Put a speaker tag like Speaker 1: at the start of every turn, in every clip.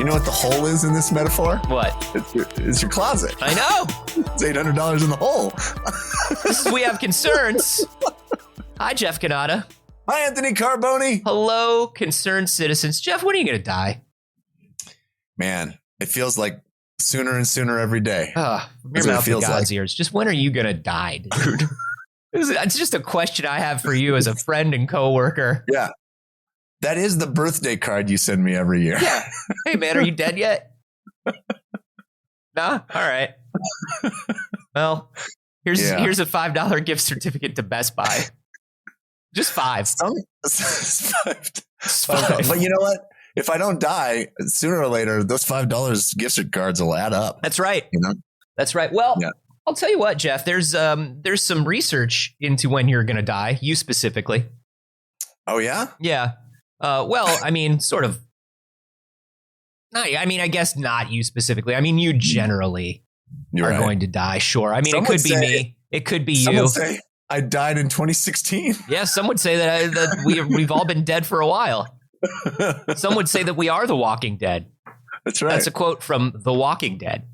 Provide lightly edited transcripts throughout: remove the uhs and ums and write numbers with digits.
Speaker 1: know what the hole is in this metaphor?
Speaker 2: What?
Speaker 1: It's your closet.
Speaker 2: I know.
Speaker 1: It's $800 in the hole.
Speaker 2: This is We Have Concerns. Hi, Jeff Cannata.
Speaker 1: Hi, Anthony Carboni.
Speaker 2: Hello, concerned citizens. Jeff, when are you going to die?
Speaker 1: Man, it feels like sooner and sooner every day.
Speaker 2: From your
Speaker 1: That's what it
Speaker 2: mouth to
Speaker 1: feels
Speaker 2: God's
Speaker 1: like.
Speaker 2: ears. Just when are you going to die, dude? It's just a question I have for you as a friend and coworker.
Speaker 1: Yeah. That is the birthday card you send me every year.
Speaker 2: Yeah. Hey, man, are you dead yet? Nah? All right. Well, here's a $5 gift certificate to Best Buy. Just $5.
Speaker 1: But you know what? If I don't die, sooner or later, those $5 gift cards will add up.
Speaker 2: That's right.
Speaker 1: You know?
Speaker 2: That's right. Well,
Speaker 1: Yeah.
Speaker 2: I'll tell you what, Jeff. There's some research into when you're going to die. You specifically.
Speaker 1: Oh, yeah?
Speaker 2: Yeah. Well, I mean, sort of. I mean, I guess not you specifically. I mean, you generally
Speaker 1: You're
Speaker 2: are
Speaker 1: right.
Speaker 2: going to die. Sure. I mean,
Speaker 1: Some
Speaker 2: it could
Speaker 1: would
Speaker 2: be
Speaker 1: say-
Speaker 2: me. It could be
Speaker 1: Some
Speaker 2: you.
Speaker 1: would say I died in 2016.
Speaker 2: Yeah. Some would say that we've all been dead for a while. Some would say that we are the Walking Dead.
Speaker 1: That's right.
Speaker 2: That's a quote from The Walking Dead.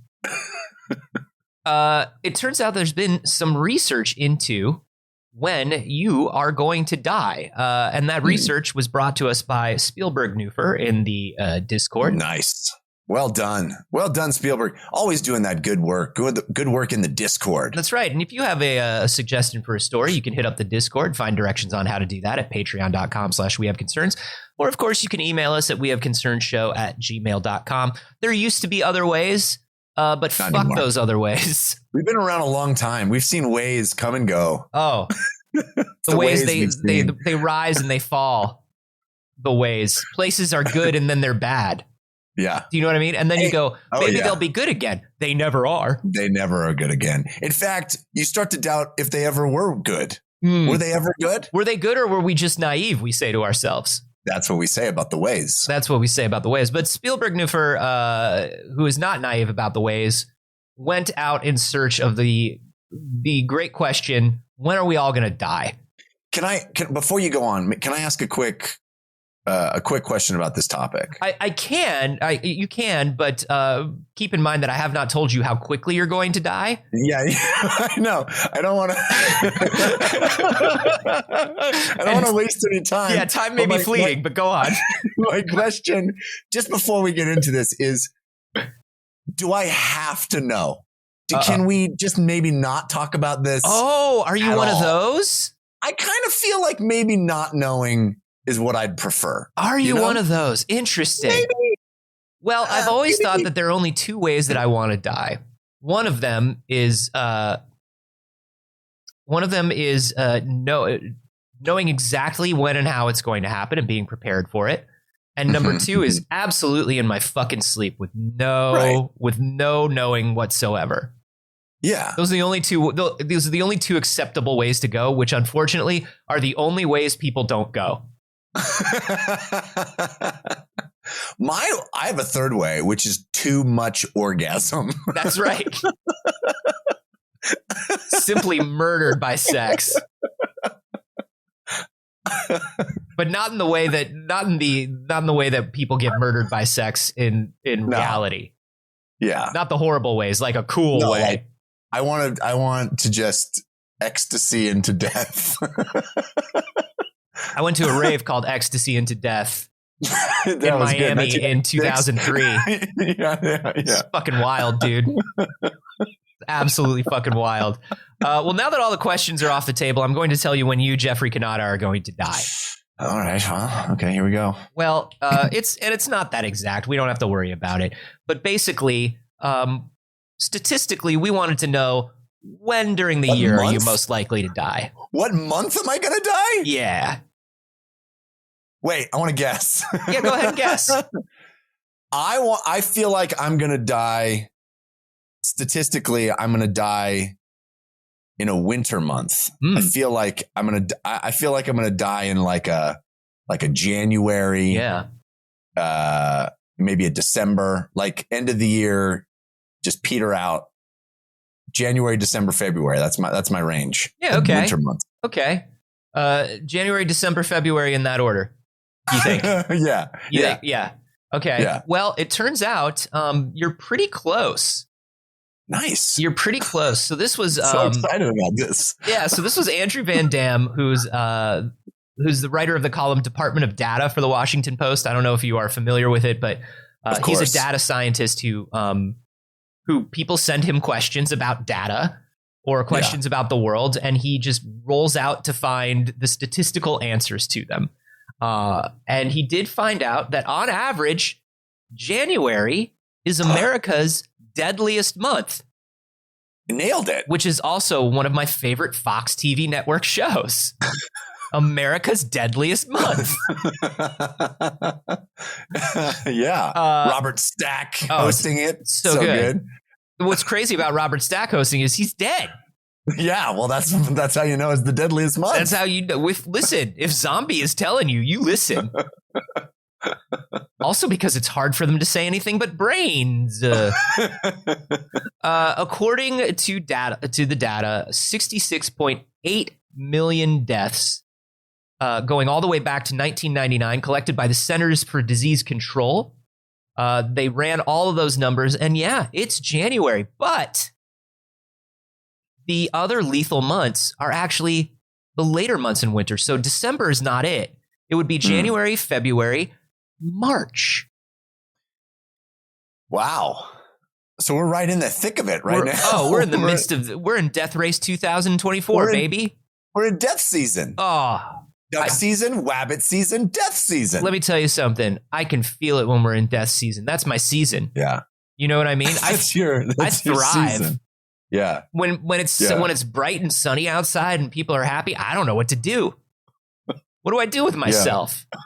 Speaker 2: It turns out there's been some research into when you are going to die. And that research was brought to us by Spielberg Neufer in the Discord.
Speaker 1: Nice. Well done. Well done, Spielberg. Always doing that good work. Good work in the Discord.
Speaker 2: That's right. And if you have a suggestion for a story, you can hit up the Discord, find directions on how to do that at patreon.com/wehaveconcerns. Or, of course, you can email us at wehaveconcernshow@gmail.com. There used to be other ways, but
Speaker 1: Not
Speaker 2: fuck
Speaker 1: anymore.
Speaker 2: those other ways.
Speaker 1: We've been around a long time. We've seen ways come and go.
Speaker 2: Oh, the
Speaker 1: The
Speaker 2: ways
Speaker 1: we've
Speaker 2: they
Speaker 1: seen.
Speaker 2: rise and they fall. The ways. Places are good and then they're bad.
Speaker 1: Yeah.
Speaker 2: Do you know what I mean? And then you go,
Speaker 1: Oh,
Speaker 2: maybe
Speaker 1: yeah.
Speaker 2: they'll be good again. They never are.
Speaker 1: They never are good again. In fact, you start to doubt if they ever were good.
Speaker 2: Hmm.
Speaker 1: Were they ever good?
Speaker 2: Were they good or were we just naive, we say to ourselves?
Speaker 1: That's what we say about the ways.
Speaker 2: That's what we say about the ways. But Spielberg Neufer, who is not naive about the ways, went out in search of the great question, when are we all going to die?
Speaker 1: Can before you go on, can I ask a quick question about this topic?
Speaker 2: You can, but keep in mind that I have not told you how quickly you're going to die.
Speaker 1: Yeah, I know. I don't want to. I don't want to waste any time.
Speaker 2: Yeah, time may be fleeting, but go on.
Speaker 1: My question, just before we get into this, is: do I have to know? Can we just maybe not talk about this?
Speaker 2: Oh, are you
Speaker 1: at
Speaker 2: one of
Speaker 1: all?
Speaker 2: those?
Speaker 1: I kind of feel like maybe not knowing is what I'd prefer.
Speaker 2: Are you
Speaker 1: know?
Speaker 2: one of those? Interesting.
Speaker 1: Maybe.
Speaker 2: Well, I've always
Speaker 1: maybe.
Speaker 2: thought that there are only two ways that I want to die. One of them is knowing exactly when and how it's going to happen and being prepared for it. And number two is absolutely in my fucking sleep with no knowing whatsoever.
Speaker 1: Yeah.
Speaker 2: Those are the only two. Those are the only two acceptable ways to go, which unfortunately are the only ways people don't go.
Speaker 1: I have a third way, which is too much orgasm.
Speaker 2: That's right. Simply murdered by sex. But not in the way that people get murdered by sex in reality.
Speaker 1: Yeah.
Speaker 2: Not the horrible ways, like a cool way.
Speaker 1: Like, I want to just ecstasy into death.
Speaker 2: I went to a rave called Ecstasy into Death
Speaker 1: That
Speaker 2: in
Speaker 1: was good.
Speaker 2: Miami in 2003.
Speaker 1: Yeah.
Speaker 2: It's fucking wild, dude. Absolutely fucking wild. Well, now that all the questions are off the table, I'm going to tell you when you, Jeffrey Cannata, are going to die.
Speaker 1: All right. Well, okay, here we go.
Speaker 2: Well, it's not that exact. We don't have to worry about it. But basically, statistically, we wanted to know when during the year are you most likely to die?
Speaker 1: What month am I going to die?
Speaker 2: Yeah.
Speaker 1: Wait, I want to guess.
Speaker 2: Yeah, go ahead and guess.
Speaker 1: I feel like I'm going to die. Statistically, I'm going to die in a winter month. I feel like I'm going to die in like a January.
Speaker 2: Yeah.
Speaker 1: Maybe a December, like end of the year, just peter out. January, December, February. That's my range.
Speaker 2: Yeah. Okay.
Speaker 1: Winter month.
Speaker 2: Okay. January, December, February in that order. You think?
Speaker 1: Yeah.
Speaker 2: Yeah. Okay.
Speaker 1: Yeah.
Speaker 2: Well, it turns out you're pretty close.
Speaker 1: Nice.
Speaker 2: You're pretty close. So this was
Speaker 1: So excited about this.
Speaker 2: Yeah, so this was Andrew Van Dam, who's the writer of the column Department of Data for the Washington Post. I don't know if you are familiar with it, but he's a data scientist who people send him questions about data or questions about the world, and he just rolls out to find the statistical answers to them. And he did find out that on average, January is America's deadliest month.
Speaker 1: Nailed it.
Speaker 2: Which is also one of my favorite Fox TV network shows. America's deadliest month.
Speaker 1: Yeah. Robert Stack hosting it.
Speaker 2: So good. What's crazy about Robert Stack hosting is he's dead.
Speaker 1: Yeah, well, that's how you know it's the deadliest month.
Speaker 2: That's how you know. Listen, if Zombie is telling you, you listen. Also because it's hard for them to say anything but brains. According to the data, 66.8 million deaths going all the way back to 1999, collected by the Centers for Disease Control. They ran all of those numbers, and yeah, it's January, but the other lethal months are actually the later months in winter. So December is not it. It would be January, February, March.
Speaker 1: Wow. So we're right in the thick of it now.
Speaker 2: Oh, we're in the midst of, we're in Death Race 2024, baby.
Speaker 1: We're in death season.
Speaker 2: Oh.
Speaker 1: Duck season, wabbit season, death season.
Speaker 2: Let me tell you something. I can feel it when we're in death season. That's my season.
Speaker 1: Yeah.
Speaker 2: You know what I mean? I thrive.
Speaker 1: Your season. Yeah.
Speaker 2: When it's bright and sunny outside and people are happy, I don't know what to do. What do I do with myself? Yeah.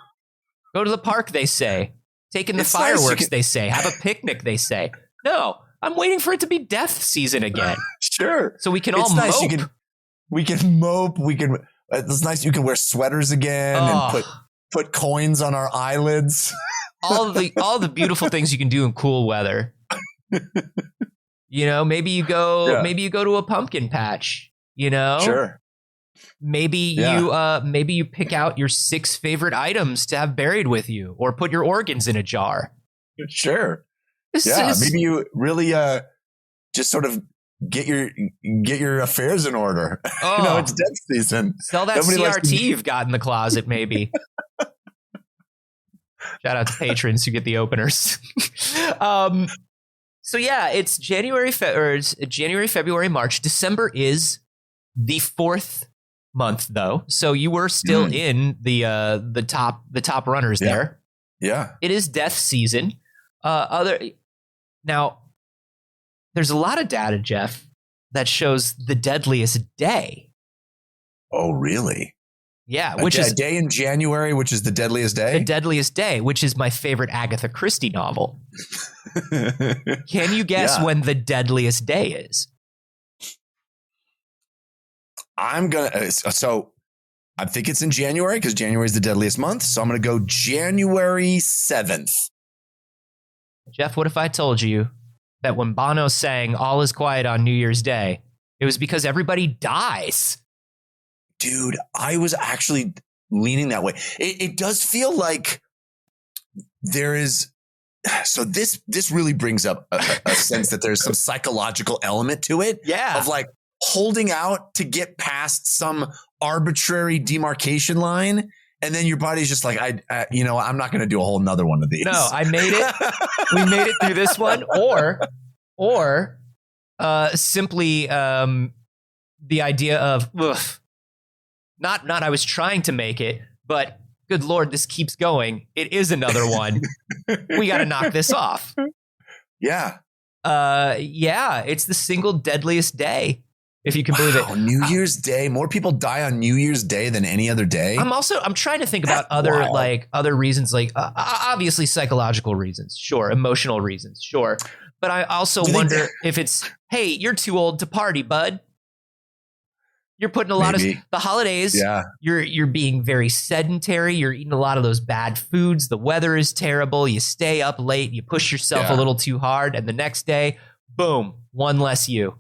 Speaker 2: Go to the park, they say. Take in the fireworks, they say. Have a picnic, they say. No, I'm waiting for it to be death season again.
Speaker 1: Sure.
Speaker 2: So we can all mope.
Speaker 1: We can mope. It's nice. You can wear sweaters again and put coins on our eyelids.
Speaker 2: all the beautiful things you can do in cool weather. You know, maybe you go to a pumpkin patch, you know?
Speaker 1: Sure.
Speaker 2: Maybe you pick out your 6 favorite items to have buried with you, or put your organs in a jar.
Speaker 1: Sure. Maybe you really just sort of get your affairs in order. You know, it's death season.
Speaker 2: Sell that CRT you've got in the closet, maybe. Shout out to patrons who get the openers. So yeah, it's January, February, March. December is the 4th month, though. So you were still in the top runners there.
Speaker 1: Yeah.
Speaker 2: It is death season. Now, there's a lot of data, Jeff, that shows the deadliest day.
Speaker 1: Oh, really?
Speaker 2: Yeah, which is
Speaker 1: a day in January, which is the deadliest day.
Speaker 2: The deadliest day, which is my favorite Agatha Christie novel. Can you guess when the deadliest day is?
Speaker 1: I think it's in January because January is the deadliest month. So I'm going to go January 7th.
Speaker 2: Jeff, what if I told you that when Bono sang All Is Quiet on New Year's Day, it was because everybody dies?
Speaker 1: Dude, I was actually leaning that way. It does feel like there is. So this really brings up a sense that there's some psychological element to it.
Speaker 2: Yeah.
Speaker 1: Of like holding out to get past some arbitrary demarcation line. And then your body's just like, I'm not going to do a whole nother one of these.
Speaker 2: No, I made it. We made it through this one. Or simply the idea of, not I was trying to make it, but good Lord, this keeps going. It is another one. We got to knock this off.
Speaker 1: Yeah.
Speaker 2: It's the single deadliest day, if you can believe it.
Speaker 1: New Year's Day. More people die on New Year's Day than any other day.
Speaker 2: I'm trying to think about other reasons, like obviously psychological reasons. Sure. Emotional reasons. Sure. But I also wonder if it's, hey, you're too old to party, bud. You're putting a lot of the holidays. Yeah. You're being very sedentary. You're eating a lot of those bad foods. The weather is terrible. You stay up late. You push yourself a little too hard. And the next day, boom, one less you.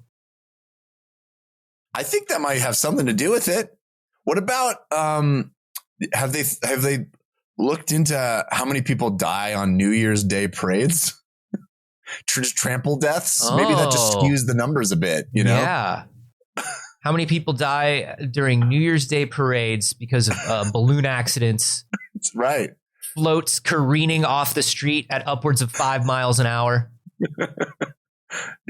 Speaker 1: I think that might have something to do with it. What about have they looked into how many people die on New Year's Day parades? Just trample deaths. Maybe that just skews the numbers a bit, you know?
Speaker 2: Yeah. How many people die during New Year's Day parades because of balloon accidents?
Speaker 1: That's right.
Speaker 2: Floats careening off the street at upwards of 5 miles an hour.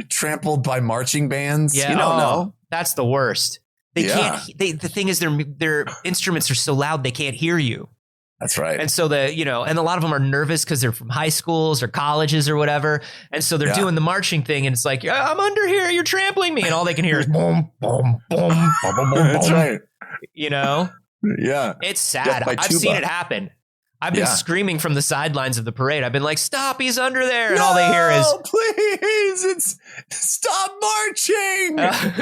Speaker 1: Trampled by marching bands.
Speaker 2: Yeah.
Speaker 1: You don't know.
Speaker 2: That's the worst. They can't. The thing is, their instruments are so loud they can't hear you.
Speaker 1: That's right.
Speaker 2: And so and a lot of them are nervous because they're from high schools or colleges or whatever. And so they're doing the marching thing, and it's like, I'm under here, you're trampling me, and all they can hear is boom, boom, boom, boom, boom, boom.
Speaker 1: That's right.
Speaker 2: You know?
Speaker 1: Yeah.
Speaker 2: It's sad. I've seen it happen. I've been screaming from the sidelines of the parade. I've been like, stop, he's under there. And all they hear is,
Speaker 1: please, stop marching.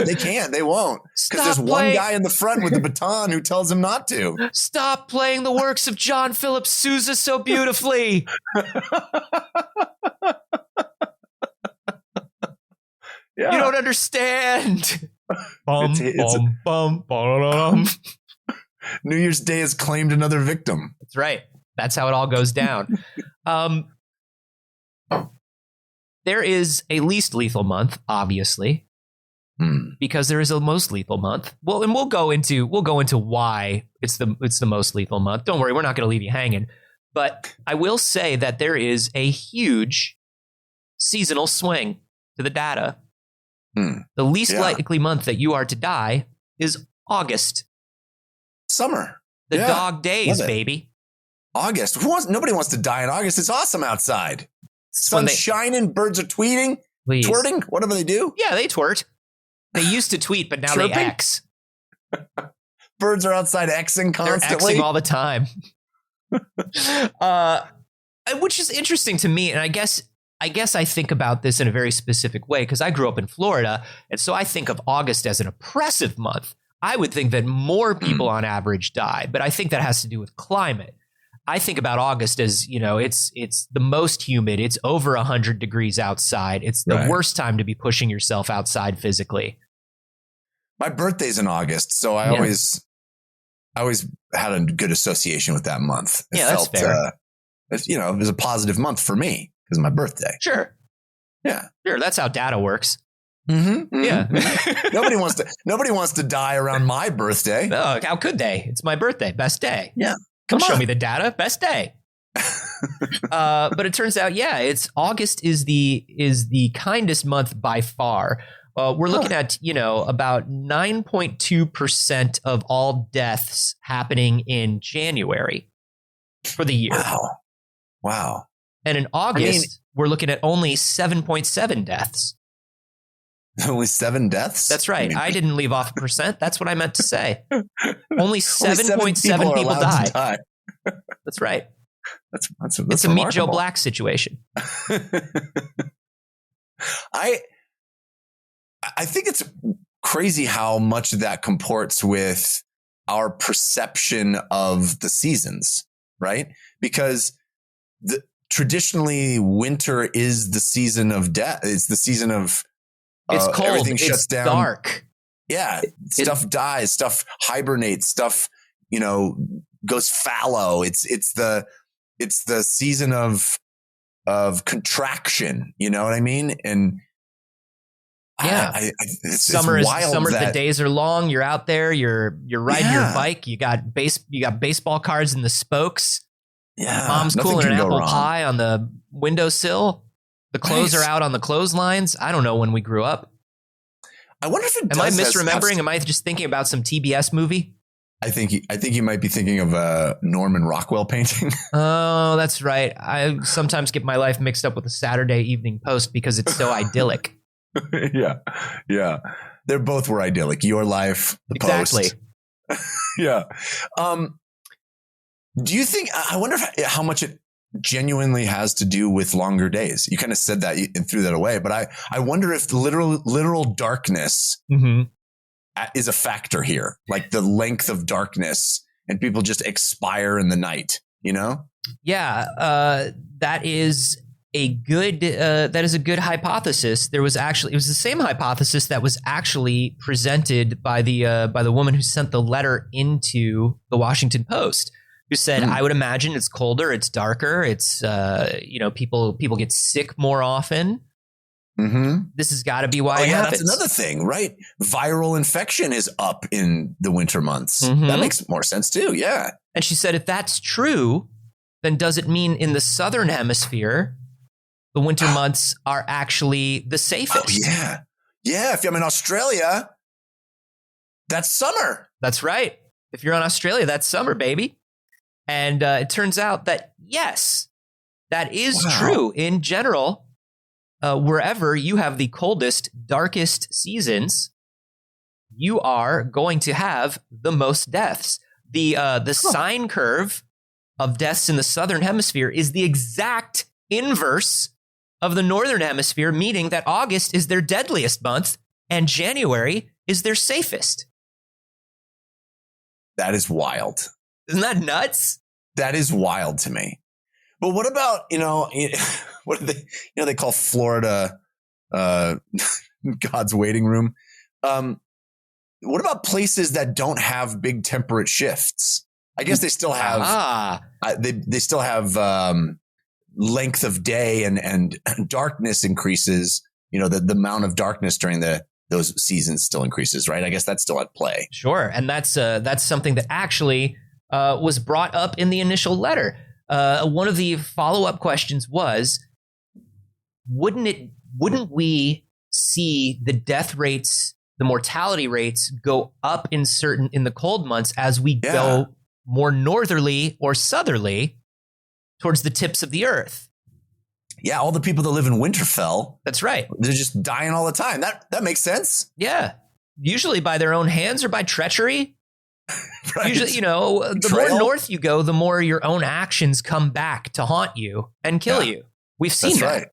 Speaker 1: They can't. They won't. Because there's one guy in the front with the baton who tells him not to.
Speaker 2: Stop playing the works of John Philip Sousa so beautifully. You don't understand.
Speaker 1: New Year's Day has claimed another victim.
Speaker 2: That's right. That's how it all goes down. There is a least lethal month, obviously, because there is a most lethal month. Well, and we'll go into why it's the most lethal month. Don't worry, we're not going to leave you hanging. But I will say that there is a huge seasonal swing to the data. The least likely month that you are to die is August.
Speaker 1: Summer.
Speaker 2: The dog days, baby.
Speaker 1: August. Nobody wants to die in August. It's awesome outside. Sun's shining, birds are tweeting, twerting, whatever they do.
Speaker 2: Yeah, they twert. They used to tweet, but now they X.
Speaker 1: Birds are outside Xing constantly.
Speaker 2: They're Xing all the time. Which is interesting to me, and I guess I think about this in a very specific way because I grew up in Florida, and so I think of August as an oppressive month. I would think that more people on average die, but I think that has to do with climate. I think about August as, it's the most humid. It's over 100 degrees outside. It's the worst time to be pushing yourself outside physically.
Speaker 1: My birthday's in August, so I always had a good association with that month.
Speaker 2: That's fair.
Speaker 1: It was a positive month for me because of my birthday.
Speaker 2: Sure.
Speaker 1: Yeah.
Speaker 2: Sure. That's how data works.
Speaker 1: Mm-hmm.
Speaker 2: Yeah.
Speaker 1: Nobody wants to die around my birthday.
Speaker 2: No, how could they? It's my birthday. Best day.
Speaker 1: Yeah.
Speaker 2: Come show me the data. Best day. But it turns out, it's August is the kindest month by far. We're looking at, about 9.2% of all deaths happening in January for the year.
Speaker 1: Wow.
Speaker 2: And in August, we're looking at only 7.7 deaths.
Speaker 1: Only 7 deaths?
Speaker 2: That's right. I didn't leave off a percent. That's what I meant to say. Only 7.7 people die. That's right.
Speaker 1: That's
Speaker 2: it's a Meet Joe Black situation.
Speaker 1: I think it's crazy how much of that comports with our perception of the seasons, right? Because traditionally winter is the season of death. It's the season of
Speaker 2: it's cold.
Speaker 1: Everything shuts down.
Speaker 2: Dark.
Speaker 1: Yeah. Stuff dies. Stuff hibernates. Stuff, goes fallow. It's the season of contraction. You know what I mean? And
Speaker 2: summer is the days are long. You're out there. You're riding your bike. You got baseball cards in the spokes.
Speaker 1: Yeah.
Speaker 2: Mom's cooling an apple pie on the windowsill. The clothes are out on the clotheslines. I don't know when we grew up.
Speaker 1: I wonder if it
Speaker 2: Am I misremembering? Am I just thinking about some TBS movie?
Speaker 1: I think you might be thinking of a Norman Rockwell painting.
Speaker 2: Oh, that's right. I sometimes get my life mixed up with the Saturday Evening Post because it's so idyllic.
Speaker 1: Yeah. They both were idyllic. Your life, the Post. Yeah. Do you think? I wonder how much it genuinely has to do with longer days. You kind of said that and threw that away, but I wonder if the literal darkness is a factor here, like the length of darkness, and people just expire in the night. Yeah, that is a good hypothesis. It was the same hypothesis that was actually presented by the woman who sent the letter into the Washington Post.
Speaker 2: who said, I would imagine it's colder, it's darker, it's people get sick more often.
Speaker 1: Mm-hmm.
Speaker 2: This has got to be why it happens.
Speaker 1: That's another thing, right? Viral infection is up in the winter months.
Speaker 2: Mm-hmm.
Speaker 1: That makes more sense too. Yeah.
Speaker 2: And she said, if that's true, then does it mean in the southern hemisphere, the winter months are actually the safest?
Speaker 1: Oh, yeah. Yeah. If I'm in Australia, that's summer.
Speaker 2: That's right. If you're in Australia, that's summer, baby. And it turns out that, yes, that is true in general. Wherever you have the coldest, darkest seasons, you are going to have the most deaths. The sine curve of deaths in the southern hemisphere is the exact inverse of the northern hemisphere, meaning that August is their deadliest month and January is their safest.
Speaker 1: That is wild.
Speaker 2: Isn't that nuts?
Speaker 1: That is wild to me. But what about, what do they call Florida God's waiting room? What about places that don't have big temperate shifts? I guess they still have they still have length of day and darkness increases. The amount of darkness during those seasons still increases, right? I guess that's still at play.
Speaker 2: Sure, and that's something that actually was brought up in the initial letter. One of the follow-up questions was, wouldn't we see the death rates, the mortality rates go up in the cold months as we go more northerly or southerly towards the tips of the earth?
Speaker 1: Yeah, all the people that live in Winterfell.
Speaker 2: That's right.
Speaker 1: They're just dying all the time. That makes sense.
Speaker 2: Yeah. Usually by their own hands or by treachery.
Speaker 1: Right.
Speaker 2: Usually, the more north you go, the more your own actions come back to haunt you and kill you. We've seen that. Right.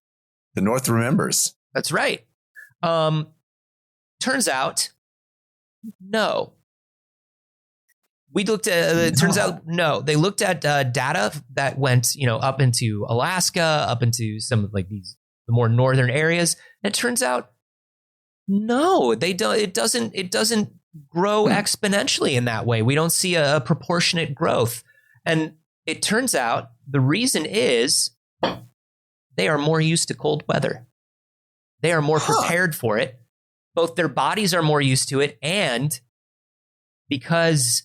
Speaker 1: The North remembers.
Speaker 2: That's right. Turns out, no. We looked at, it turns out, no. They looked at data that went, up into Alaska, up into some of the more northern areas. And it turns out, no, they don't. It doesn't grow exponentially in that way. We don't see a proportionate growth. And it turns out the reason is they are more used to cold weather. They are more prepared for it. Both their bodies are more used to it, and because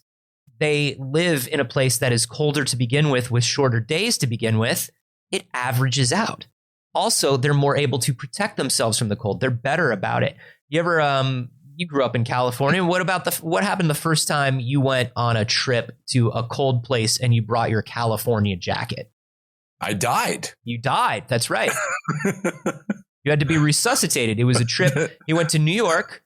Speaker 2: they live in a place that is colder to begin with shorter days to begin with, it averages out. Also, they're more able to protect themselves from the cold. They're better about it. You ever you grew up in California. What happened the first time you went on a trip to a cold place and you brought your California jacket?
Speaker 1: I died.
Speaker 2: You died. That's right. You had to be resuscitated. It was a trip. He went to New York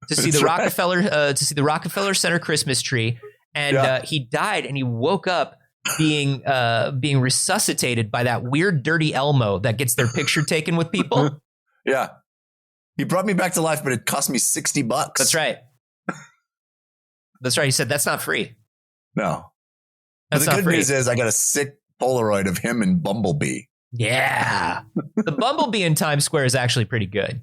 Speaker 2: to see the Rockefeller Center Christmas tree, and he died. And he woke up being resuscitated by that weird, dirty Elmo that gets their picture taken with people.
Speaker 1: Yeah. He brought me back to life, but it cost me $60.
Speaker 2: That's right. That's right. He said, that's not free.
Speaker 1: No. But the good news is I got a sick Polaroid of him and Bumblebee.
Speaker 2: Yeah. The Bumblebee in Times Square is actually pretty good.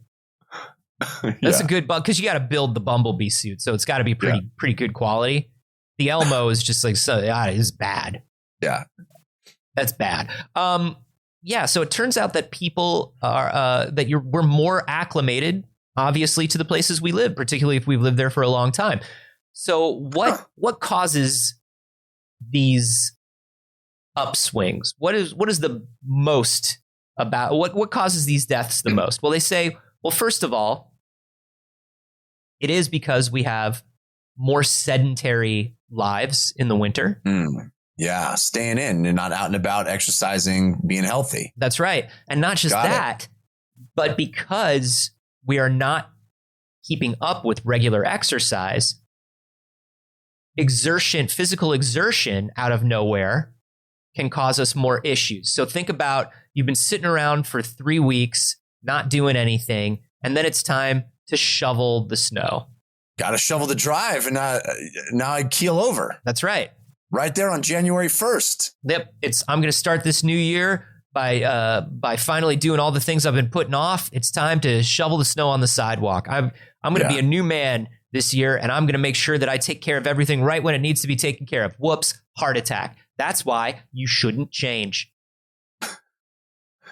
Speaker 2: That's a good bug because you got to build the Bumblebee suit. So it's got to be pretty good quality. The Elmo is just it's bad.
Speaker 1: Yeah.
Speaker 2: That's bad. So it turns out that people are we're more acclimated, obviously, to the places we live, particularly if we've lived there for a long time. So what causes these upswings? What is the most about what causes these deaths the most? Well, they say, first of all, it is because we have more sedentary lives in the winter.
Speaker 1: Yeah, staying in and not out and about, exercising, being healthy.
Speaker 2: That's right. And not just but because we are not keeping up with regular exercise, physical exertion out of nowhere can cause us more issues. So think about, you've been sitting around for 3 weeks, not doing anything, and then it's time to shovel the snow.
Speaker 1: Got to shovel the drive, and now I keel over.
Speaker 2: That's right.
Speaker 1: Right there on January 1st.
Speaker 2: Yep. I'm going to start this new year by finally doing all the things I've been putting off. It's time to shovel the snow on the sidewalk. I'm going to be a new man this year, and I'm going to make sure that I take care of everything right when it needs to be taken care of. Whoops, heart attack. That's why you shouldn't change.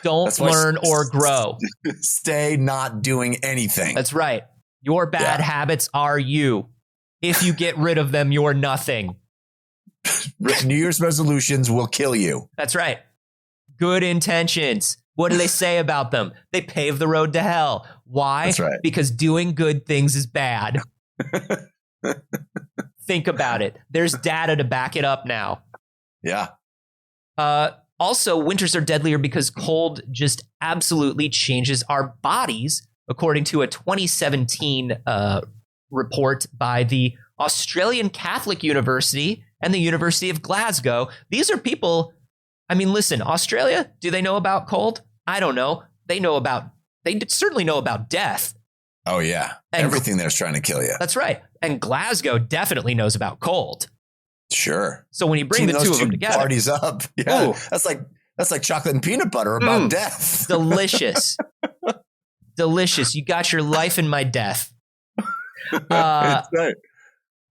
Speaker 2: Don't
Speaker 1: That's why
Speaker 2: learn or grow.
Speaker 1: Stay not doing anything.
Speaker 2: That's right. Your bad habits are you. If you get rid of them, you're nothing.
Speaker 1: New Year's resolutions will kill you.
Speaker 2: That's right. Good intentions. What do they say about them? They pave the road to hell. Why?
Speaker 1: That's right.
Speaker 2: Because doing good things is bad. Think about it. There's data to back it up now.
Speaker 1: Yeah.
Speaker 2: Also, winters are deadlier because cold just absolutely changes our bodies, according to a 2017 report by the Australian Catholic University and the University of Glasgow. These are people, I mean, listen, Australia, do they know about cold? I don't know. They certainly know about death.
Speaker 1: Oh, yeah.
Speaker 2: And
Speaker 1: everything there's trying to kill you.
Speaker 2: That's right. And Glasgow definitely knows about cold.
Speaker 1: Sure.
Speaker 2: So when you bring the two of them together,
Speaker 1: parties up. Yeah.
Speaker 2: Ooh.
Speaker 1: That's like chocolate and peanut butter about death.
Speaker 2: Delicious. Delicious. You got your life in my death.
Speaker 1: That's right.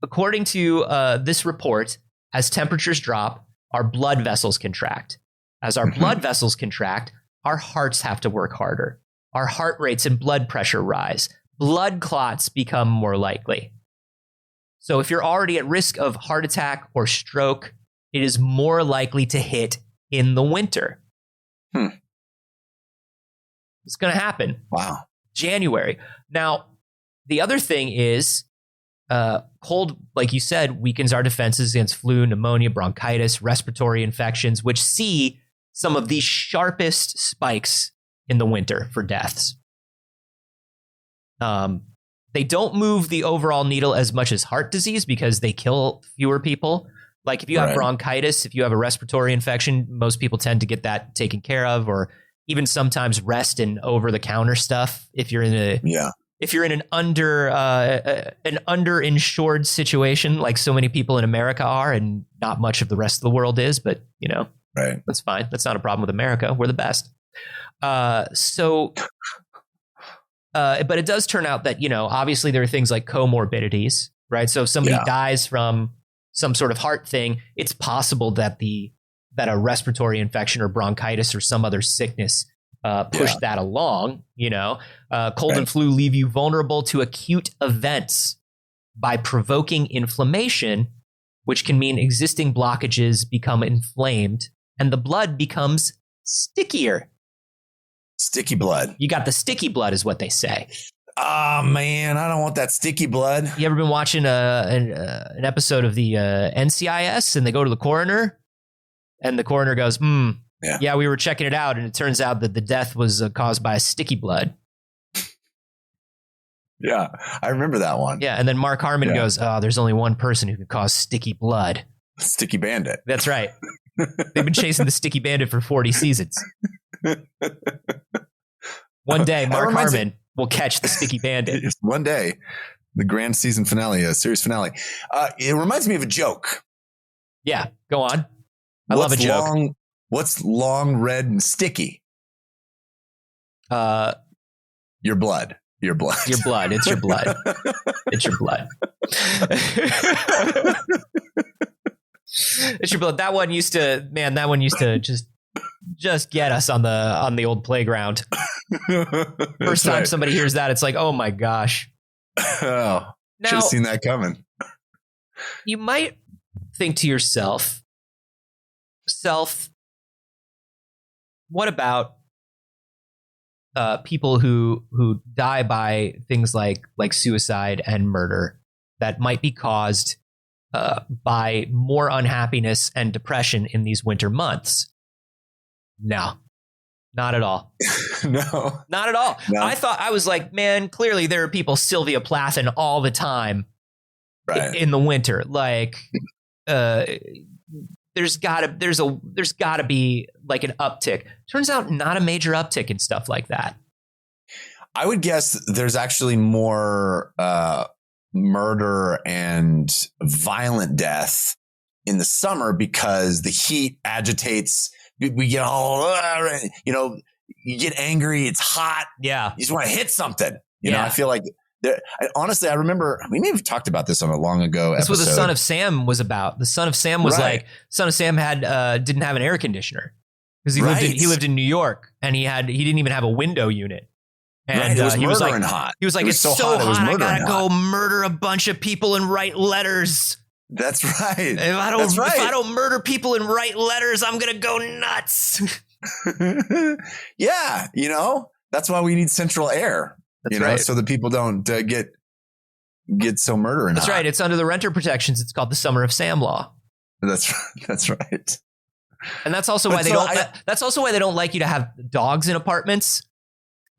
Speaker 2: According to this report, as temperatures drop, our blood vessels contract. As our blood vessels contract, our hearts have to work harder. Our heart rates and blood pressure rise. Blood clots become more likely. So if you're already at risk of heart attack or stroke, it is more likely to hit in the winter. It's going to happen.
Speaker 1: Wow.
Speaker 2: January. Now, the other thing is cold, like you said, weakens our defenses against flu, pneumonia, bronchitis, respiratory infections, which see some of the sharpest spikes in the winter for deaths. They don't move the overall needle as much as heart disease because they kill fewer people. Like if you have bronchitis, if you have a respiratory infection, most people tend to get that taken care of, or even sometimes rest and over-the-counter stuff. If you're in an underinsured situation, like so many people in America are, and not much of the rest of the world is, but that's fine. That's not a problem with America. We're the best. But it does turn out that, obviously there are things like comorbidities, right? So if somebody dies from some sort of heart thing, it's possible that a respiratory infection or bronchitis or some other sickness pushed that along. Cold and flu leave you vulnerable to acute events by provoking inflammation, which can mean existing blockages become inflamed and the blood becomes stickier.
Speaker 1: Sticky blood.
Speaker 2: You got the sticky blood is what they say.
Speaker 1: Oh, man, I don't want that sticky blood.
Speaker 2: You ever been watching an episode of the NCIS and they go to the coroner and the coroner goes, yeah, we were checking it out. And it turns out that the death was caused by a sticky blood.
Speaker 1: Yeah, I remember that one.
Speaker 2: Yeah. And then Mark Harmon goes, there's only one person who can cause sticky blood.
Speaker 1: Sticky Bandit.
Speaker 2: That's right. They've been chasing the Sticky Bandit for 40 seasons. One day, Mark Harmon will catch the Sticky Bandit.
Speaker 1: One day, the grand season finale, series finale. It reminds me of a joke.
Speaker 2: Yeah, go on. I love a joke.
Speaker 1: What's long, red, and sticky? Your blood. Your blood.
Speaker 2: Your blood. It's your blood. It's your blood. It's your blood. That one used to just get us on the old playground. First time somebody hears that, it's like, oh my gosh.
Speaker 1: Oh, should have seen that coming.
Speaker 2: You might think to yourself, what about people who die by things like suicide and murder that might be caused by more unhappiness and depression in these winter months? No, not at all.
Speaker 1: No,
Speaker 2: not at all. No. I was like, man, clearly there are people Sylvia Plathing all the time in the winter. Like, there's gotta be like an uptick. Turns out not a major uptick in stuff like that.
Speaker 1: I would guess there's actually more murder and violent death in the summer because the heat agitates. We get all, you get angry. It's hot.
Speaker 2: Yeah.
Speaker 1: You just want to hit something. You know, I feel like Honestly, I remember we may have talked about this on a long ago
Speaker 2: That's
Speaker 1: episode.
Speaker 2: what the Son of Sam was about. The Son of Sam was
Speaker 1: Right.
Speaker 2: Son of Sam had didn't have an air conditioner because he
Speaker 1: Right.
Speaker 2: lived in New York and he didn't even have a window unit. And
Speaker 1: Right, it was
Speaker 2: he was
Speaker 1: murdering
Speaker 2: like,
Speaker 1: hot.
Speaker 2: He was like,
Speaker 1: It was
Speaker 2: it's
Speaker 1: so
Speaker 2: so
Speaker 1: hot, it was
Speaker 2: hot, I
Speaker 1: murdering
Speaker 2: gotta go murder a bunch of people and write letters.
Speaker 1: That's right.
Speaker 2: If I don't murder people and write letters, I'm gonna go nuts.
Speaker 1: Yeah, that's why we need central air.
Speaker 2: That's right.
Speaker 1: So that people don't get so murdering.
Speaker 2: That's
Speaker 1: hot.
Speaker 2: right. It's under the renter protections. It's called the Summer of Sam law.
Speaker 1: That's right.
Speaker 2: And that's also why that's also why they don't like you to have dogs in apartments.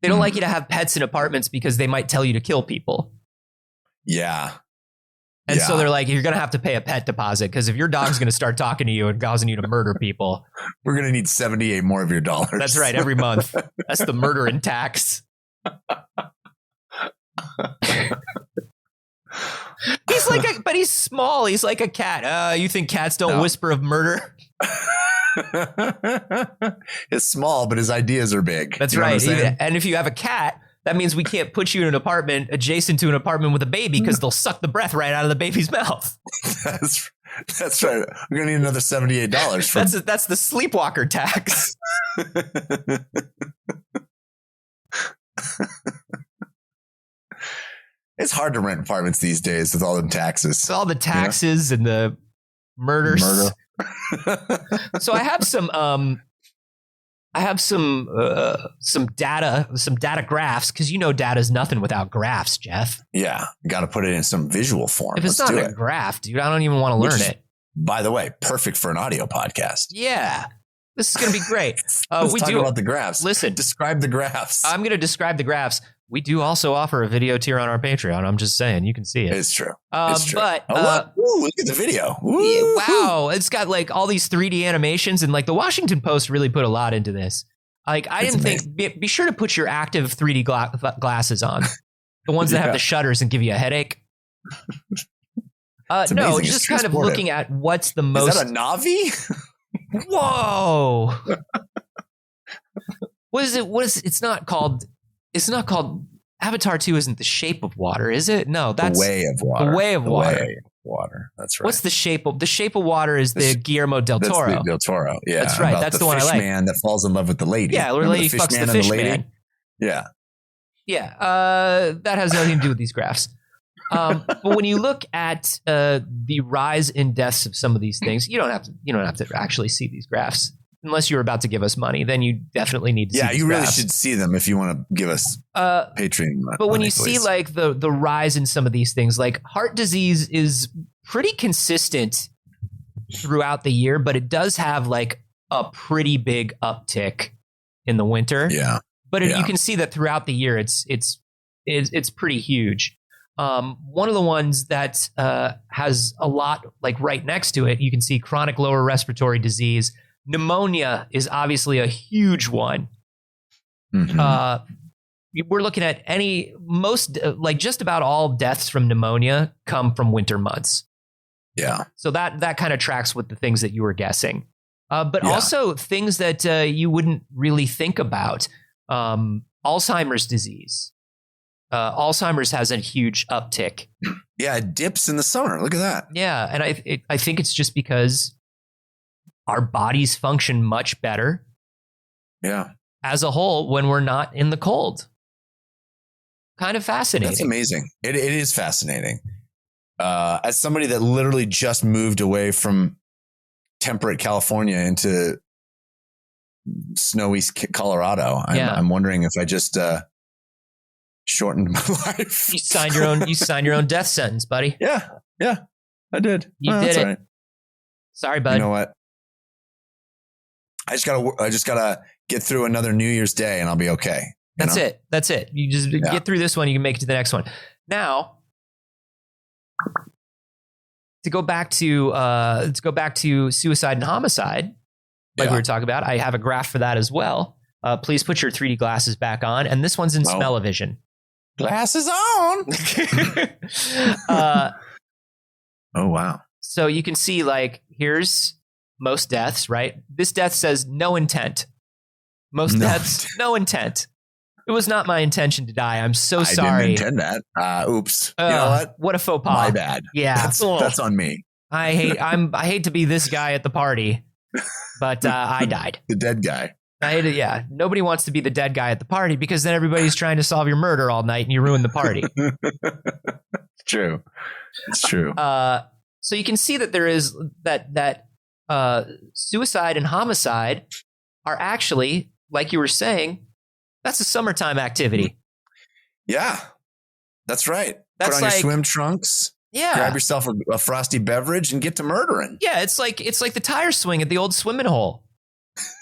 Speaker 2: They don't like you to have pets in apartments because they might tell you to kill people.
Speaker 1: Yeah.
Speaker 2: And so they're like, you're going to have to pay a pet deposit because if your dog's going to start talking to you and causing you to murder people,
Speaker 1: we're going to need 78 more of your dollars.
Speaker 2: That's right. Every month. That's the murder and tax. But he's small. He's like a cat. You think cats don't whisper of murder?
Speaker 1: It's small, but his ideas are big.
Speaker 2: That's right. And if you have a cat, that means we can't put you in an apartment adjacent to an apartment with a baby because they'll suck the breath right out of the baby's mouth.
Speaker 1: That's right. We're going to need another $78.
Speaker 2: That's the sleepwalker tax.
Speaker 1: It's hard to rent apartments these days with all the taxes.
Speaker 2: It's all the taxes and the murders. So I have some data graphs because data is nothing without graphs, Jeff.
Speaker 1: Yeah, got to put it in some visual form.
Speaker 2: If it's not a graph, dude, I don't even want to learn it.
Speaker 1: By the way, perfect for an audio podcast.
Speaker 2: Yeah, this is going to be great.
Speaker 1: Let's talk about the graphs.
Speaker 2: Listen,
Speaker 1: describe the graphs.
Speaker 2: I'm going to describe the graphs. We do also offer a video tier on our Patreon. I'm just saying, you can see it.
Speaker 1: It's true. It's true.
Speaker 2: But
Speaker 1: look at the video.
Speaker 2: Wow, it's got like all these 3D animations, and like the Washington Post really put a lot into this. Like I didn't think. Be sure to put your active 3D glasses on, the ones that have the shutters and give you a headache. No, just kind of looking at what's the most.
Speaker 1: Is that a Navi?
Speaker 2: Whoa. What is it? It's not called Avatar 2 isn't the shape of water, is it? No, that's
Speaker 1: the way of water.
Speaker 2: The way of water.
Speaker 1: That's right.
Speaker 2: What's the shape of water is the Guillermo del Toro.
Speaker 1: That's Del Toro. Yeah.
Speaker 2: That's right. That's the one I like.
Speaker 1: The man that falls in love with the lady.
Speaker 2: Yeah, the lady fucks the fish man.
Speaker 1: Yeah.
Speaker 2: Yeah. That has nothing to do with these graphs. But when you look at the rise in deaths of some of these things, you don't have to actually see these graphs. Unless you're about to give us money, then you definitely need to see these
Speaker 1: you really
Speaker 2: graphs.
Speaker 1: should see them if you want to give us Patreon money.
Speaker 2: But when you see like the rise in some of these things, like heart disease is pretty consistent throughout the year, but it does have like a pretty big uptick in the winter.
Speaker 1: Yeah.
Speaker 2: But you can see that throughout the year, it's pretty huge. One of the ones that has a lot like right next to it, you can see chronic lower respiratory disease. Pneumonia is obviously a huge one. Mm-hmm. We're looking at just about all deaths from pneumonia come from winter months.
Speaker 1: Yeah.
Speaker 2: So that kind of tracks with the things that you were guessing. But also things that you wouldn't really think about. Alzheimer's disease. Alzheimer's has a huge uptick.
Speaker 1: Yeah, it dips in the summer. Look at that.
Speaker 2: Yeah, and I think it's just because our bodies function much better as a whole when we're not in the cold. Kind of fascinating.
Speaker 1: That's amazing. It is fascinating. As somebody that literally just moved away from temperate California into snowy Colorado, I'm wondering if I just shortened my life.
Speaker 2: You signed your own death sentence, buddy.
Speaker 1: Yeah, I did.
Speaker 2: You did it. Right. Sorry, bud.
Speaker 1: You know what? I just gotta get through another New Year's Day and I'll be okay.
Speaker 2: That's it. You just get through this one. You can make it to the next one. Now, to go back to suicide and homicide, like we were talking about, I have a graph for that as well. Please put your 3D glasses back on. And this one's in smell-o-vision.
Speaker 1: Glasses on. Oh, wow.
Speaker 2: So you can see like, here's most deaths, right? This death says no intent. Most deaths, no intent. It was not my intention to die. I'm so sorry.
Speaker 1: I didn't intend that. Oops. You know what?
Speaker 2: What a faux pas.
Speaker 1: My bad.
Speaker 2: Yeah.
Speaker 1: That's on me.
Speaker 2: I hate to be this guy at the party, but I died.
Speaker 1: The dead guy.
Speaker 2: Nobody wants to be the dead guy at the party because then everybody's trying to solve your murder all night and you ruin the party.
Speaker 1: It's true. It's true.
Speaker 2: So you can see that there is that suicide and homicide are actually, like you were saying, that's a summertime activity.
Speaker 1: Yeah, that's right.
Speaker 2: That's
Speaker 1: Put on your swim trunks.
Speaker 2: Yeah.
Speaker 1: Grab yourself a frosty beverage and get to murdering.
Speaker 2: Yeah, it's like the tire swing at the old swimming hole.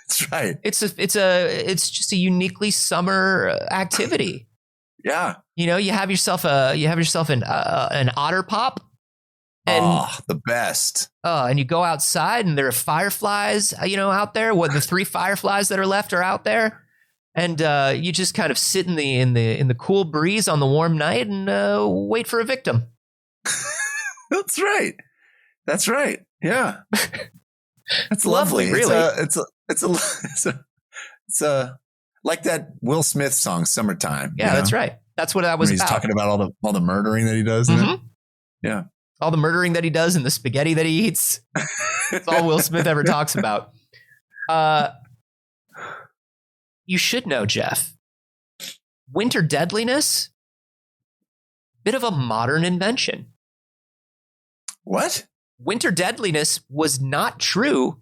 Speaker 1: That's right.
Speaker 2: It's just a uniquely summer activity.
Speaker 1: Yeah.
Speaker 2: You know, you have yourself an otter pop. And,
Speaker 1: the best.
Speaker 2: And you go outside and there are fireflies, out there. What the 3 fireflies that are left are out there. And you just kind of sit in the cool breeze on the warm night and wait for a victim.
Speaker 1: That's right. That's right. Yeah. That's
Speaker 2: lovely. Really.
Speaker 1: It's like that Will Smith song, "Summertime."
Speaker 2: Yeah, that's right. That's what I was
Speaker 1: about. He's talking about all the murdering that he does.
Speaker 2: Mm-hmm.
Speaker 1: Yeah.
Speaker 2: All the murdering that he does and the spaghetti that he eats. That's all Will Smith ever talks about. You should know, Jeff. Winter deadliness, bit of a modern invention.
Speaker 1: What?
Speaker 2: Winter deadliness was not true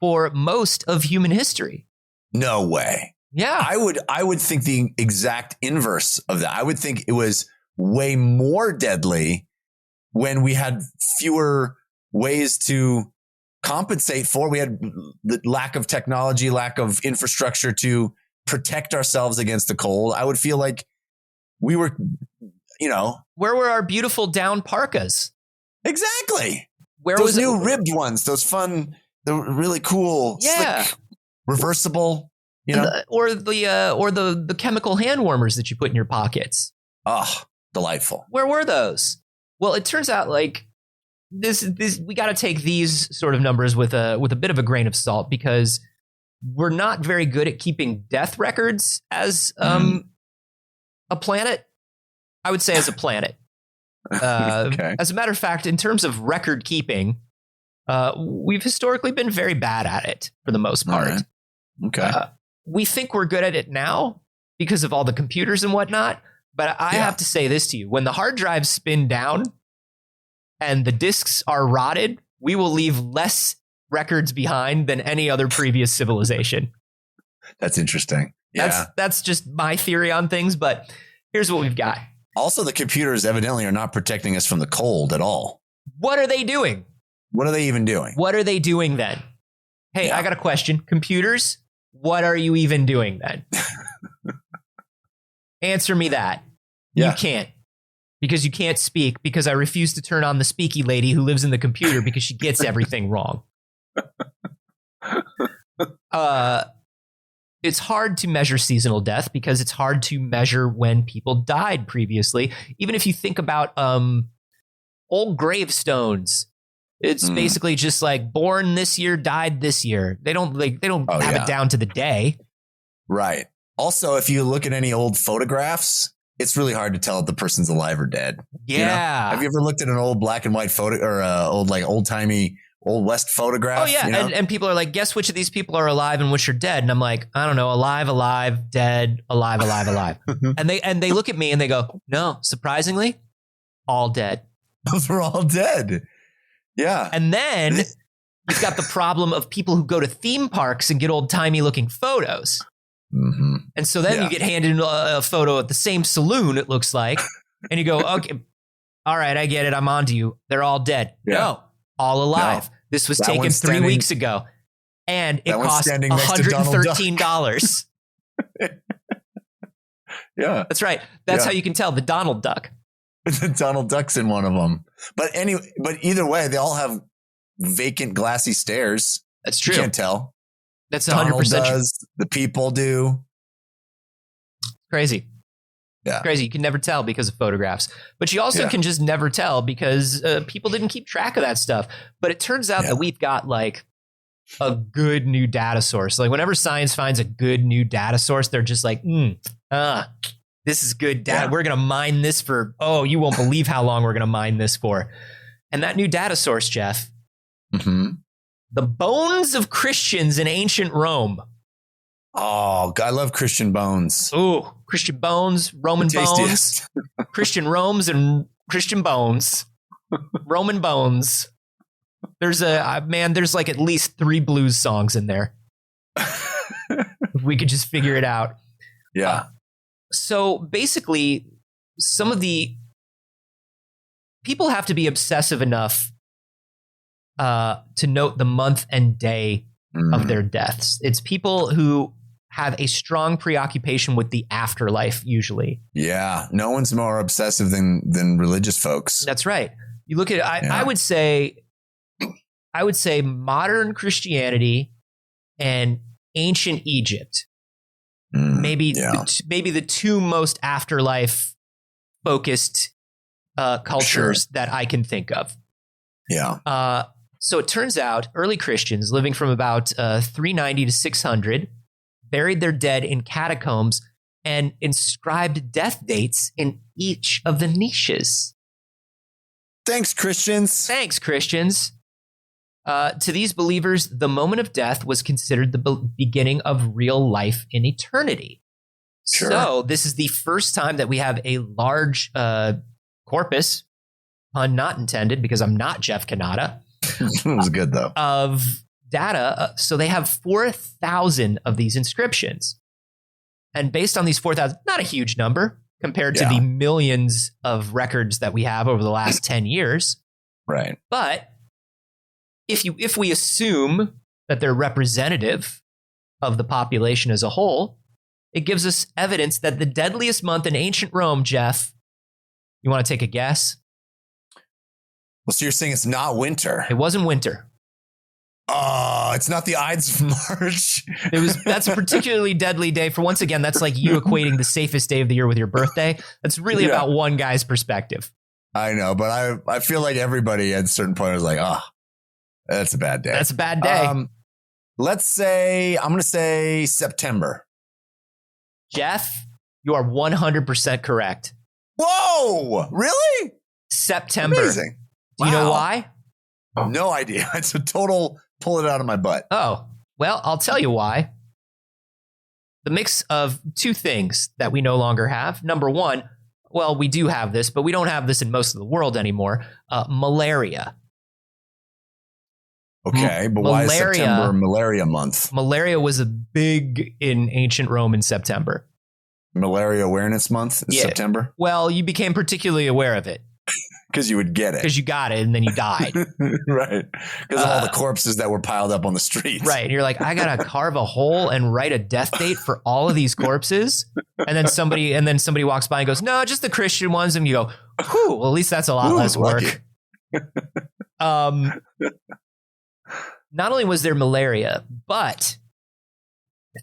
Speaker 2: for most of human history.
Speaker 1: No way.
Speaker 2: Yeah.
Speaker 1: I would think the exact inverse of that. I would think it was way more deadly when we had fewer ways to compensate for. We had the lack of technology, lack of infrastructure to protect ourselves against the cold. I would feel like we were,
Speaker 2: where were our beautiful down parkas?
Speaker 1: Exactly.
Speaker 2: Where
Speaker 1: those
Speaker 2: was
Speaker 1: new ribbed ones? Those fun, the really cool, slick, reversible,
Speaker 2: or the chemical hand warmers that you put in your pockets.
Speaker 1: Oh, delightful.
Speaker 2: Where were those? Well, it turns out like this we got to take these sort of numbers with a bit of a grain of salt because we're not very good at keeping death records as a planet. I would say as a planet.
Speaker 1: Okay.
Speaker 2: As a matter of fact, in terms of record keeping, we've historically been very bad at it for the most part.
Speaker 1: Right. Okay.
Speaker 2: We think we're good at it now because of all the computers and whatnot. But I have to say this to you. When the hard drives spin down and the disks are rotted, we will leave less records behind than any other previous civilization.
Speaker 1: That's interesting. Yeah.
Speaker 2: That's just my theory on things. But here's what we've got.
Speaker 1: Also, the computers evidently are not protecting us from the cold at all.
Speaker 2: What are they doing?
Speaker 1: What are they even doing?
Speaker 2: What are they doing then? Hey, I got a question. Computers, what are you even doing then? Answer me that.
Speaker 1: Yeah.
Speaker 2: You can't. Because you can't speak, because I refuse to turn on the speaky lady who lives in the computer because she gets everything wrong. It's hard to measure seasonal death because it's hard to measure when people died previously. Even if you think about old gravestones, it's basically just like born this year, died this year. They don't have it down to the day.
Speaker 1: Right. Also, if you look at any old photographs, it's really hard to tell if the person's alive or dead.
Speaker 2: Yeah.
Speaker 1: Have you ever looked at an old black and white photo or old timey Old West photograph?
Speaker 2: Oh yeah. And people are like, guess which of these people are alive and which are dead. And I'm like, I don't know, alive, dead, alive. and they look at me and they go, no, surprisingly, all dead.
Speaker 1: Those are all dead. Yeah.
Speaker 2: And then you've got the problem of people who go to theme parks and get old timey looking photos.
Speaker 1: Mm-hmm.
Speaker 2: And so then you get handed a photo at the same saloon, it looks like, and you go, okay, all right, I get it. I'm on to you. They're all dead. Yeah. No, all alive. No. This was taken 3 weeks ago, and it cost $113.
Speaker 1: Yeah.
Speaker 2: That's right. That's how you can tell the Donald Duck.
Speaker 1: The Donald Duck's in one of them. But either way, they all have vacant glassy stares.
Speaker 2: That's true.
Speaker 1: You can't tell.
Speaker 2: That's 100% true.
Speaker 1: The people do.
Speaker 2: Crazy.
Speaker 1: Yeah.
Speaker 2: Crazy. You can never tell because of photographs. But you also can just never tell because people didn't keep track of that stuff. But it turns out that we've got like a good new data source. Like whenever science finds a good new data source, they're just like, this is good data.
Speaker 1: Yeah.
Speaker 2: We're going to mine this for, you won't believe how long we're going to mine this for. And that new data source, Jeff, the bones of Christians in ancient Rome.
Speaker 1: Oh, I love Christian bones.
Speaker 2: Ooh, Christian bones, Roman bones, Christian Romes and Christian bones, Roman bones. There's there's like at least 3 blues songs in there. If we could just figure it out.
Speaker 1: Yeah.
Speaker 2: So basically, some of the people have to be obsessive enough to note the month and day of their deaths. It's people who have a strong preoccupation with the afterlife, usually.
Speaker 1: Yeah. No one's more obsessive than religious folks.
Speaker 2: That's right. You look at I would say modern Christianity and ancient Egypt. Maybe the 2 most afterlife focused cultures that I can think of.
Speaker 1: Yeah.
Speaker 2: So it turns out early Christians living from about 390 to 600 buried their dead in catacombs and inscribed death dates in each of the niches.
Speaker 1: Thanks, Christians.
Speaker 2: To these believers, the moment of death was considered the beginning of real life in eternity. Sure. So this is the first time that we have a large corpus, pun not intended because I'm not Jeff Kanata.
Speaker 1: It was good though.
Speaker 2: Of data. So they have 4,000 of these inscriptions. And based on these 4,000, not a huge number compared to the millions of records that we have over the last 10 years.
Speaker 1: Right.
Speaker 2: But if we assume that they're representative of the population as a whole, it gives us evidence that the deadliest month in ancient Rome, Jeff, you want to take a guess?
Speaker 1: Well, so you're saying it's not winter.
Speaker 2: It wasn't winter.
Speaker 1: Oh, it's not the Ides of March.
Speaker 2: That's a particularly deadly day. For once again, that's like you equating the safest day of the year with your birthday. That's really about one guy's perspective.
Speaker 1: I know, but I feel like everybody at a certain point was like, that's a bad day.
Speaker 2: That's a bad day.
Speaker 1: Let's say, I'm going to say September.
Speaker 2: Jeff, you are 100% correct.
Speaker 1: Whoa, really?
Speaker 2: September.
Speaker 1: Amazing.
Speaker 2: Do you know why?
Speaker 1: No idea. It's a total pull it out of my butt.
Speaker 2: Oh, well, I'll tell you why. The mix of 2 things that we no longer have. Number 1, well, we do have this, but we don't have this in most of the world anymore. Malaria.
Speaker 1: Okay, but why is September malaria month?
Speaker 2: Malaria was a big in ancient Rome in September.
Speaker 1: Malaria awareness month is September?
Speaker 2: Well, you became particularly aware of it.
Speaker 1: Because you would get it.
Speaker 2: Because you got it and then you died.
Speaker 1: Right. Because of all the corpses that were piled up on the streets.
Speaker 2: Right. And you're like, I got to carve a hole and write a death date for all of these corpses. And then somebody walks by and goes, no, just the Christian ones. And you go, whew, well, at least that's a lot less work. Not only was there malaria, but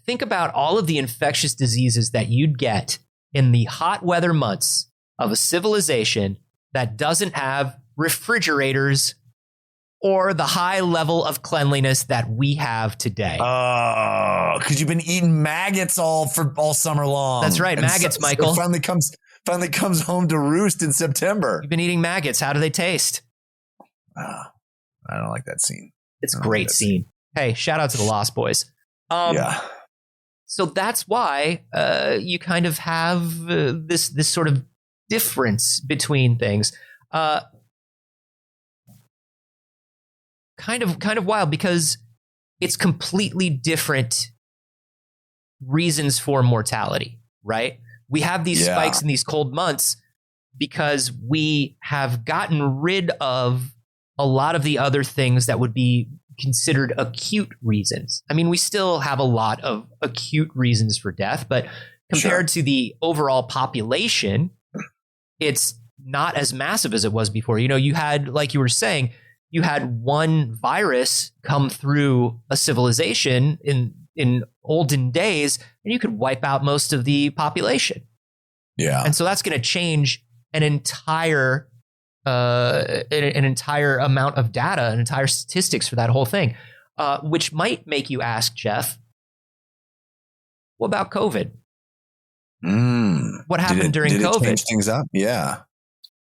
Speaker 2: think about all of the infectious diseases that you'd get in the hot weather months of a civilization that doesn't have refrigerators or the high level of cleanliness that we have today.
Speaker 1: Oh, because you've been eating maggots all summer long.
Speaker 2: That's right, maggots, Michael.
Speaker 1: So finally comes home to roost in September.
Speaker 2: You've been eating maggots. How do they taste?
Speaker 1: I don't like that scene.
Speaker 2: It's a great scene. Hey, shout out to the Lost Boys. So that's why you kind of have this sort of difference between things. Kind of wild because it's completely different reasons for mortality, right? We have these spikes in these cold months because we have gotten rid of a lot of the other things that would be considered acute reasons. I mean, we still have a lot of acute reasons for death, but compared to the overall population, it's not as massive as it was before. You know, you had, like you were saying, you had one virus come through a civilization in olden days, and you could wipe out most of the population. Yeah. And so that's going to change an entire amount of data, an entire statistics for that whole thing. which might make you ask, Jeff, what about COVID? What happened during COVID?
Speaker 1: Did it change things up? Yeah.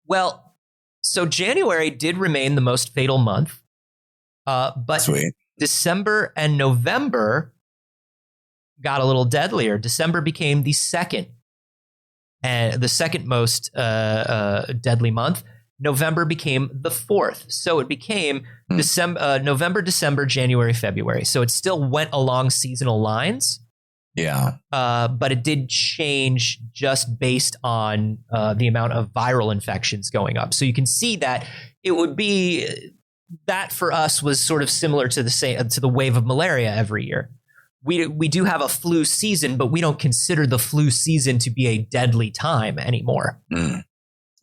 Speaker 2: Well, so January did remain the most fatal month, but
Speaker 1: Sweet.
Speaker 2: December and November got a little deadlier. December became the second most deadly month. November became the fourth. So it became November, December, January, February. So it still went along seasonal lines.
Speaker 1: Yeah.
Speaker 2: But it did change just based on the amount of viral infections going up. So you can see that it would be that for us was sort of similar to the wave of malaria every year. We do have a flu season, but we don't consider the flu season to be a deadly time anymore.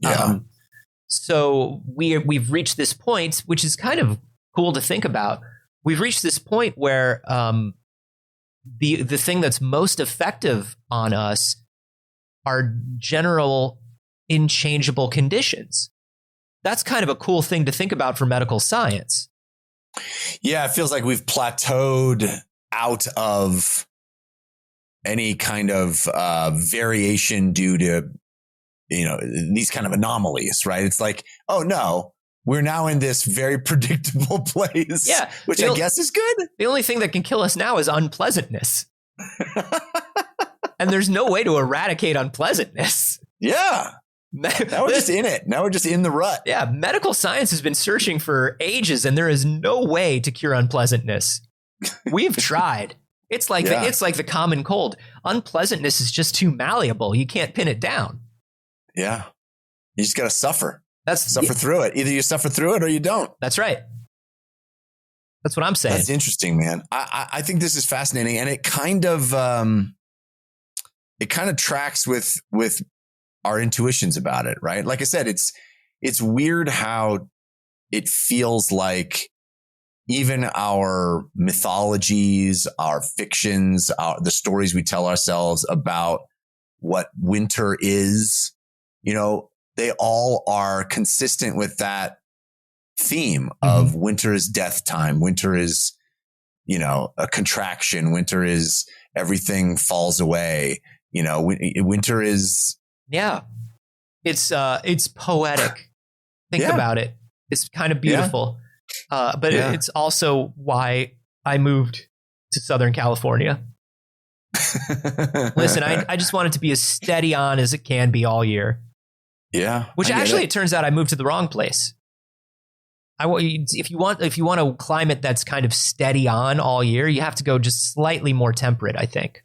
Speaker 1: Yeah.
Speaker 2: So we've reached this point, which is kind of cool to think about. We've reached this point where the thing that's most effective on us are general inchangeable conditions. That's kind of a cool thing to think about for medical science.
Speaker 1: Yeah, it feels like we've plateaued out of any kind of variation due to, these kind of anomalies, right? It's like, oh no, we're now in this very predictable place,
Speaker 2: yeah,
Speaker 1: which I guess is good.
Speaker 2: The only thing that can kill us now is unpleasantness. And there's no way to eradicate unpleasantness.
Speaker 1: Yeah. Now we're just in it. Now we're just in the rut.
Speaker 2: Yeah. Medical science has been searching for ages, and there is no way to cure unpleasantness. We've tried. It's like the common cold. Unpleasantness is just too malleable. You can't pin it down.
Speaker 1: Yeah. You just got to suffer. Suffer through it. Either you suffer through it or you don't.
Speaker 2: That's right. That's what I'm saying.
Speaker 1: That's interesting, man. I think this is fascinating, and it kind of tracks with our intuitions about it, right? Like I said, it's weird how it feels like even our mythologies, our fictions, the stories we tell ourselves about what winter is, they all are consistent with that theme of winter is death time. Winter is, a contraction. Winter is everything falls away. Winter is.
Speaker 2: Yeah. It's poetic. Think about it. It's kind of beautiful. But it's also why I moved to Southern California. Listen, I just want it to be as steady on as it can be all year.
Speaker 1: Yeah.
Speaker 2: Which actually, it turns out I moved to the wrong place. If you want a climate that's kind of steady on all year, you have to go just slightly more temperate, I think.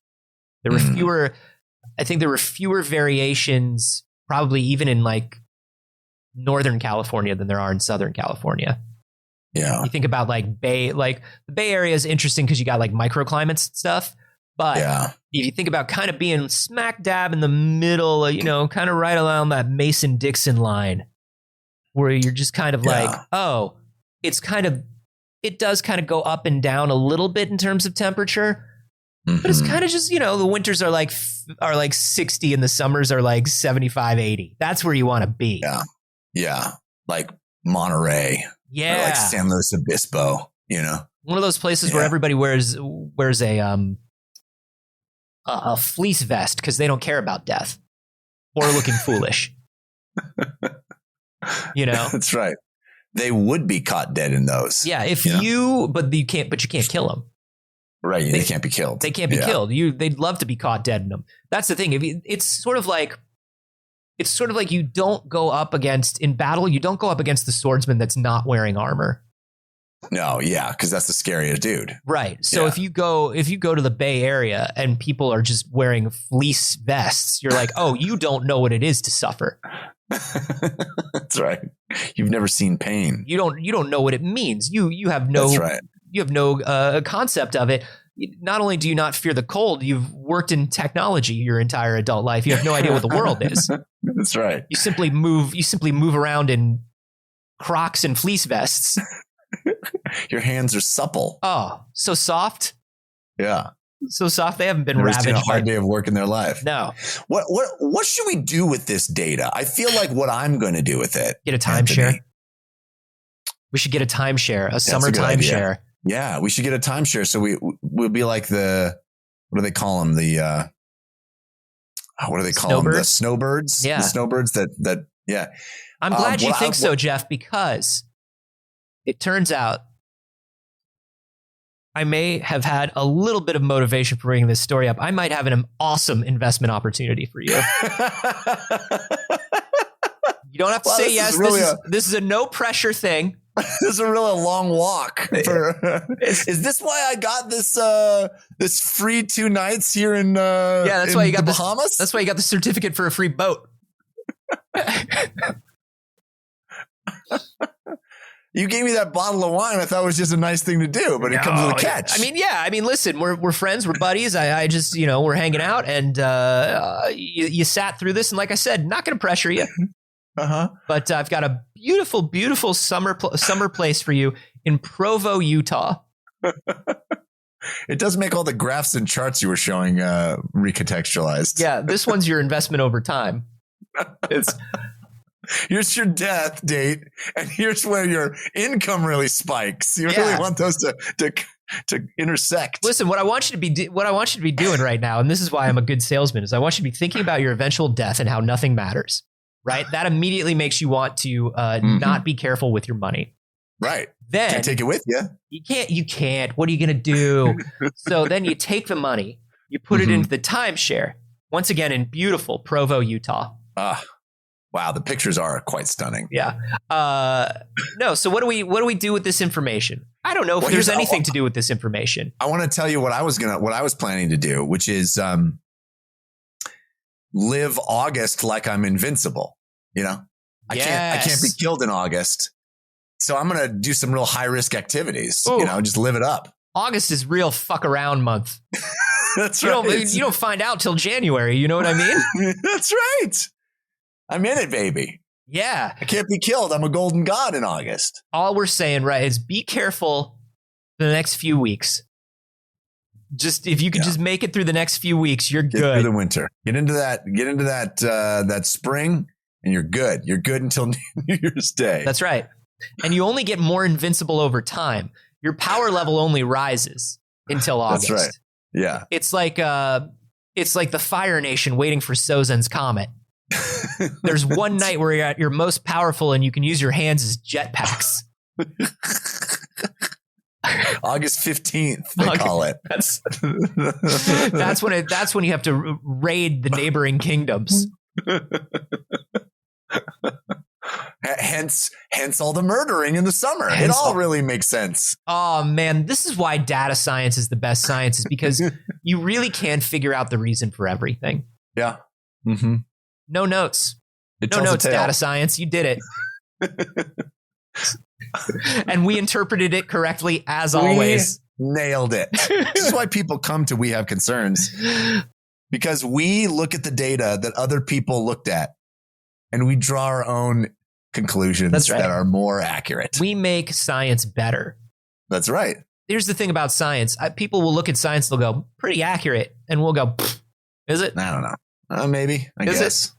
Speaker 2: There were fewer variations, probably even in like Northern California than there are in Southern California.
Speaker 1: Yeah.
Speaker 2: You think about the Bay Area is interesting because you got like microclimates and stuff. But if you think about kind of being smack dab in the middle, kind of right along that Mason-Dixon line, where you're just kind of like, oh, it does kind of go up and down a little bit in terms of temperature. But it's kind of just, the winters are like 60 and the summers are like 75, 80. That's where you want to be.
Speaker 1: Yeah. Yeah. Like Monterey.
Speaker 2: Yeah.
Speaker 1: Or like San Luis Obispo,
Speaker 2: One of those places where everybody wears a fleece vest because they don't care about death or looking foolish.
Speaker 1: That's right. They would be caught dead in those.
Speaker 2: Yeah. But you can't kill them.
Speaker 1: Right. They can't be killed.
Speaker 2: They can't be killed. They'd love to be caught dead in them. That's the thing. It's sort of like you don't go up against the swordsman that's not wearing armor.
Speaker 1: No, yeah, because that's the scariest dude.
Speaker 2: Right. So if you go to the Bay Area and people are just wearing fleece vests, you're like, oh, you don't know what it is to suffer.
Speaker 1: That's right. You've never seen pain.
Speaker 2: You don't know what it means. You have no.
Speaker 1: That's right.
Speaker 2: You have no concept of it. Not only do you not fear the cold, you've worked in technology your entire adult life. You have no idea what the world is.
Speaker 1: That's right.
Speaker 2: You simply move around in Crocs and fleece vests.
Speaker 1: Your hands are supple.
Speaker 2: Oh, so soft.
Speaker 1: Yeah.
Speaker 2: So soft. They haven't been ravaged.
Speaker 1: Seen a hard day of work in their life.
Speaker 2: No.
Speaker 1: What should we do with this data? I feel like what I'm going to do with it.
Speaker 2: Get a timeshare. We should get a timeshare, a summer timeshare.
Speaker 1: Yeah, we should get a timeshare. So we'll be like what do they call them? What do they call them? The snowbirds.
Speaker 2: Yeah.
Speaker 1: The snowbirds that. Yeah.
Speaker 2: I'm glad you think so, Jeff, because it turns out I may have had a little bit of motivation for bringing this story up. I might have an awesome investment opportunity for you. You don't have to say yes. This is a no pressure thing.
Speaker 1: This is a really long walk. Is this why I got this this free 2 nights here in
Speaker 2: that's why you got
Speaker 1: the Bahamas?
Speaker 2: That's why you got the certificate for a free boat.
Speaker 1: You gave me that bottle of wine. I thought it was just a nice thing to do, but it comes with a catch.
Speaker 2: I mean, listen, we're friends, we're buddies. I just, we're hanging out, and you sat through this, and like I said, not going to pressure you. But I've got a beautiful, beautiful summer place for you in Provo, Utah.
Speaker 1: It does make all the graphs and charts you were showing recontextualized.
Speaker 2: Yeah, this one's your investment over time.
Speaker 1: Here's your death date, and here's where your income really spikes. You really want those to intersect.
Speaker 2: Listen, what I want you to be doing right now, and this is why I'm a good salesman, is I want you to be thinking about your eventual death and how nothing matters. Right? That immediately makes you want to not be careful with your money.
Speaker 1: Right.
Speaker 2: Then
Speaker 1: can't take it with you.
Speaker 2: You can't. What are you going to do? So then you take the money, you put it into the timeshare. Once again, in beautiful Provo, Utah.
Speaker 1: Wow, the pictures are quite stunning.
Speaker 2: Yeah. No. So what do we do with this information? I don't know if there's anything to do with this information.
Speaker 1: I want to tell you what I was planning to do, which is live August like I'm invincible. I can't be killed in August. So I'm going to do some real high risk activities, just live it up.
Speaker 2: August is real fuck around month.
Speaker 1: That's right.
Speaker 2: You don't find out till January. You know what I mean?
Speaker 1: That's right. I'm in it, baby.
Speaker 2: Yeah.
Speaker 1: I can't be killed. I'm a golden god in August.
Speaker 2: All we're saying, right, is be careful for the next few weeks. Just if you could just make it through the next few weeks, you're good.
Speaker 1: Get through the winter. Get into that spring, and you're good. You're good until New Year's Day.
Speaker 2: That's right. And you only get more invincible over time. Your power level only rises until August.
Speaker 1: That's right. Yeah.
Speaker 2: It's like the Fire Nation waiting for Sozen's comet. There's one night where you're at your most powerful and you can use your hands as jetpacks.
Speaker 1: August 15th, they call it.
Speaker 2: That's when you have to raid the neighboring kingdoms.
Speaker 1: Hence all the murdering in the summer. It all really makes sense.
Speaker 2: Oh man, this is why data science is the best science, is because you really can figure out the reason for everything.
Speaker 1: Yeah. Mm-hmm.
Speaker 2: No notes. Data science. You did it. And we interpreted it correctly as always.
Speaker 1: Nailed it. This is why people come to We Have Concerns, because we look at the data that other people looked at and we draw our own conclusions that are more accurate.
Speaker 2: We make science better.
Speaker 1: That's right.
Speaker 2: Here's the thing about science. People will look at science, they'll go, pretty accurate. And we'll go, is it?
Speaker 1: I don't know. Maybe. I guess.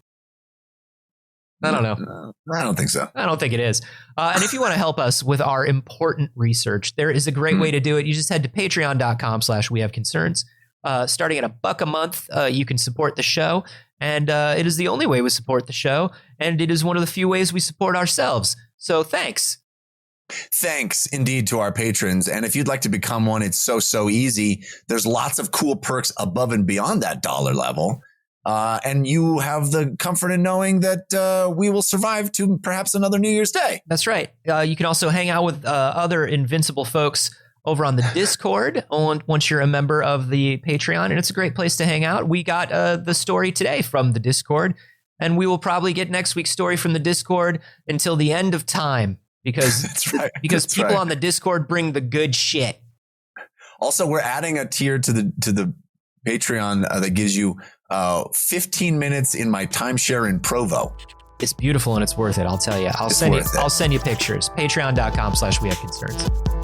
Speaker 2: I don't know.
Speaker 1: I don't think so.
Speaker 2: I don't think it is. And if you want to help us with our important research, there is a great way to do it. You just head to patreon.com/wehaveconcerns. Starting at $1 a month, you can support the show. And it is the only way we support the show. And it is one of the few ways we support ourselves. So thanks.
Speaker 1: Thanks indeed to our patrons. And if you'd like to become one, it's so easy. There's lots of cool perks above and beyond that dollar level. And you have the comfort in knowing that we will survive to perhaps another New Year's Day.
Speaker 2: That's right. You can also hang out with other invincible folks over on the Discord once you're a member of the Patreon. And it's a great place to hang out. We got the story today from the Discord, and we will probably get next week's story from the Discord until the end of time, because
Speaker 1: That's right.
Speaker 2: Because
Speaker 1: That's
Speaker 2: people
Speaker 1: right.
Speaker 2: on the Discord bring the good shit.
Speaker 1: Also, we're adding a tier to the Patreon that gives you 15 minutes in my timeshare in Provo.
Speaker 2: It's beautiful and it's worth it. I'll tell you. I'll send you pictures. Patreon.com/wehaveconcerns.